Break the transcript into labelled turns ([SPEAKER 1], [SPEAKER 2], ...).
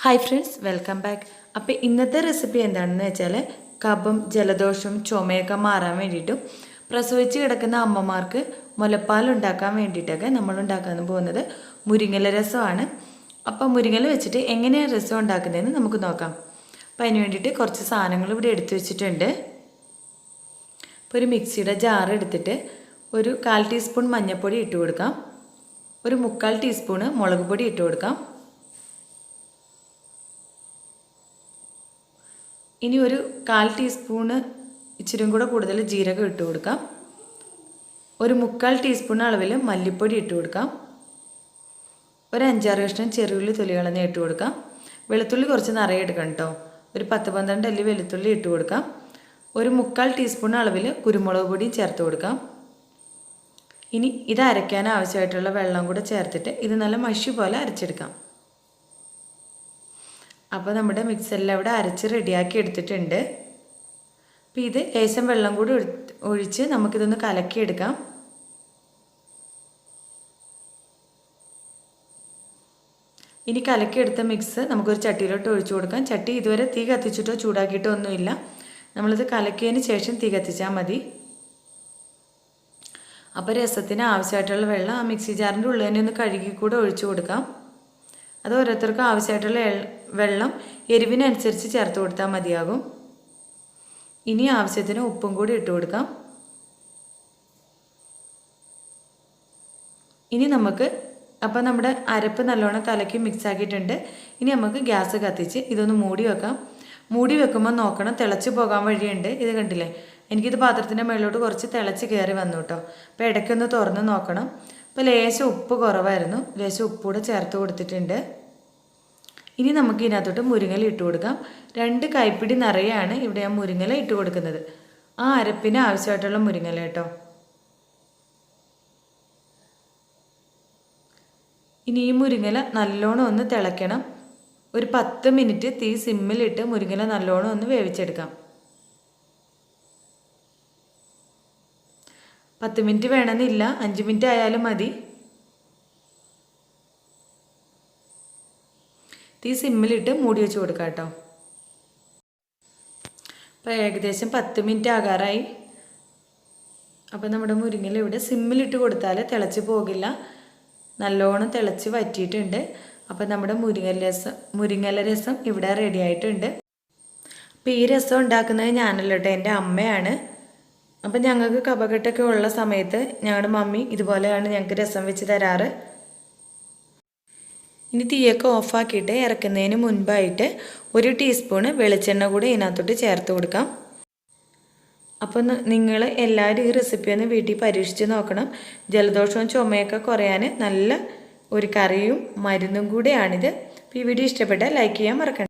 [SPEAKER 1] Hi friends, welcome back. അപ്പോൾ ഇന്നത്തെ recipe എന്താണെന്ന് വെച്ചാൽ കഫം, ജലദോഷം, ചുമയൊക്കെ മാറാൻ വേണ്ടിയിട്ടും പ്രസവിച്ച് കിടക്കുന്ന അമ്മമാർക്ക് മുലപ്പാൽ ഉണ്ടാക്കാൻ വേണ്ടിയിട്ടൊക്കെ നമ്മൾ ഉണ്ടാക്കാൻ പോകുന്നത് മുരിങ്ങല രസമാണ്. അപ്പോൾ മുരിങ്ങല വെച്ചിട്ട് എങ്ങനെയാണ് രസം ഉണ്ടാക്കുന്നതെന്ന് നമുക്ക് നോക്കാം. അപ്പോൾ അതിന് വേണ്ടിയിട്ട് കുറച്ച് സാധനങ്ങൾ ഇവിടെ എടുത്തു വെച്ചിട്ടുണ്ട്. ഇപ്പോൾ ഒരു മിക്സിയുടെ ജാർ എടുത്തിട്ട് ഒരു 1/4 ടീസ്പൂൺ മഞ്ഞൾപ്പൊടി ഇട്ട് കൊടുക്കാം. ഒരു 3/4 ടീസ്പൂണ് മുളക് പൊടി ഇട്ട് കൊടുക്കാം. ഇനി ഒരു 1/4 ടീസ്പൂണ് ഇച്ചിരിയും കൂടെ കൂടുതൽ ജീരകം ഇട്ട് കൊടുക്കാം. ഒരു 3/4 ടീസ്പൂൺ അളവിൽ മല്ലിപ്പൊടി ഇട്ട് കൊടുക്കാം. ഒരു 5-6 കഷ്ണം ചെറുള്ളി തൊലി കളഞ്ഞ് ഇട്ട് കൊടുക്കാം. വെളുത്തുള്ളി കുറച്ച് നിറയെ എടുക്കണം കേട്ടോ. ഒരു 10-12 അല്ലി വെളുത്തുള്ളി ഇട്ട് കൊടുക്കാം. ഒരു 3/4 ടീസ്പൂൺ അളവിൽ കുരുമുളക് പൊടിയും ചേർത്ത് കൊടുക്കാം. ഇനി ഇത് അരയ്ക്കാൻ ആവശ്യമായിട്ടുള്ള വെള്ളം കൂടെ ചേർത്തിട്ട് ഇത് നല്ല മഷി പോലെ അരച്ചെടുക്കാം. അപ്പോൾ നമ്മുടെ മിക്സെല്ലാം ഇവിടെ അരച്ച് റെഡിയാക്കി എടുത്തിട്ടുണ്ട്. അപ്പോൾ ഇത് ലേശം വെള്ളം കൂടി ഒഴിച്ച് നമുക്കിതൊന്ന് കലക്കിയെടുക്കാം. ഇനി കലക്കിയെടുത്ത മിക്സ് നമുക്കൊരു ചട്ടിയിലോട്ട് ഒഴിച്ചു കൊടുക്കാം. ചട്ടി ഇതുവരെ തീ കത്തിച്ചിട്ടോ ചൂടാക്കിയിട്ടോ ഒന്നുമില്ല. നമ്മളിത് കലക്കിയതിന് ശേഷം തീ കത്തിച്ചാൽ മതി. അപ്പോൾ രസത്തിന് ആവശ്യമായിട്ടുള്ള വെള്ളം ആ മിക്സി ജാറിൻ്റെ ഉള്ളിൽ തന്നെ ഒന്ന് കഴുകി കൂടെ ഒഴിച്ചു കൊടുക്കാം. അത് ഓരോരുത്തർക്കും ആവശ്യമായിട്ടുള്ള വെള്ളം എരിവിനനുസരിച്ച് ചേർത്ത് കൊടുത്താൽ മതിയാകും. ഇനി ആവശ്യത്തിന് ഉപ്പും കൂടി ഇട്ട് കൊടുക്കാം. ഇനി നമുക്ക് അപ്പോൾ നമ്മുടെ അരപ്പ് നല്ലോണം കലക്കി മിക്സ് ആക്കിയിട്ടുണ്ട്. ഇനി നമുക്ക് ഗ്യാസ് കത്തിച്ച് ഇതൊന്ന് മൂടി വെക്കാം. മൂടി വെക്കുമ്പോൾ നോക്കണം, തിളച്ച് പോകാൻ വഴിയുണ്ട്. ഇത് കണ്ടില്ലേ, എനിക്കിത് പാത്രത്തിൻ്റെ മുകളിലോട്ട് കുറച്ച് തിളച്ച് കയറി വന്നു കേട്ടോ. അപ്പോൾ ഇടയ്ക്കൊന്ന് തുറന്ന് നോക്കണം. അപ്പോൾ ലേശം ഉപ്പ് കുറവായിരുന്നു, ലേശം ഉപ്പ് കൂടെ ചേർത്ത് കൊടുത്തിട്ടുണ്ട്. ഇനി നമുക്ക് ഇതിനകത്തോട്ട് മുരിങ്ങല ഇട്ട് കൊടുക്കാം. 2 കൈപ്പിടി നിറയാണ് ഇവിടെ ഞാൻ മുരിങ്ങല ഇട്ട് കൊടുക്കുന്നത്. ആ അരപ്പിന് ആവശ്യമായിട്ടുള്ള മുരിങ്ങല കേട്ടോ. ഇനി ഈ മുരിങ്ങല നല്ലോണം ഒന്ന് തിളയ്ക്കണം. ഒരു 10 മിനിറ്റ് തീ സിമ്മിലിട്ട് മുരിങ്ങല നല്ലോണം ഒന്ന് വേവിച്ചെടുക്കാം. 10 മിനിറ്റ് വേണമെന്നില്ല, 5 മിനിറ്റ് ആയാലും മതി. തീ സിമ്മിലിട്ട് മൂടി വെച്ച് കൊടുക്കാം കേട്ടോ. അപ്പോൾ ഏകദേശം 10 മിനിറ്റ് ആകാറായി. അപ്പോൾ നമ്മുടെ മുരിങ്ങല ഇവിടെ സിമ്മിലിട്ട് കൊടുത്താൽ തിളച്ച് പോകില്ല. നല്ലോണം തിളച്ച് വറ്റിയിട്ടുണ്ട്. അപ്പോൾ നമ്മുടെ മുരിങ്ങല രസം ഇവിടെ റെഡി ആയിട്ടുണ്ട്. അപ്പോൾ ഈ രസം ഉണ്ടാക്കുന്നത് ഞാനല്ല കേട്ടോ, എൻ്റെ അമ്മയാണ്. അപ്പം ഞങ്ങൾക്ക് കഫക്കെട്ടൊക്കെ ഉള്ള സമയത്ത് ഞങ്ങളുടെ മമ്മി ഇതുപോലെയാണ് ഞങ്ങൾക്ക് രസം വെച്ച് തരാറ്. ഇനി തീയൊക്കെ ഓഫാക്കിയിട്ട് ഇറക്കുന്നതിന് മുൻപായിട്ട് 1 ടീസ്പൂണ് വെളിച്ചെണ്ണ കൂടി ഇതിനകത്തോട്ട് ചേർത്ത് കൊടുക്കാം. അപ്പോൾ നിങ്ങൾ എല്ലാവരും ഈ റെസിപ്പി ഒന്ന് വീട്ടിൽ പരീക്ഷിച്ച് നോക്കണം. ജലദോഷവും ചുമയൊക്കെ കുറയാൻ നല്ല ഒരു കറിയും മരുന്നും കൂടെയാണിത്. അപ്പോൾ ഈ വീഡിയോ ഇഷ്ടപ്പെട്ടാൽ ലൈക്ക് ചെയ്യാൻ മറക്കണ്ട.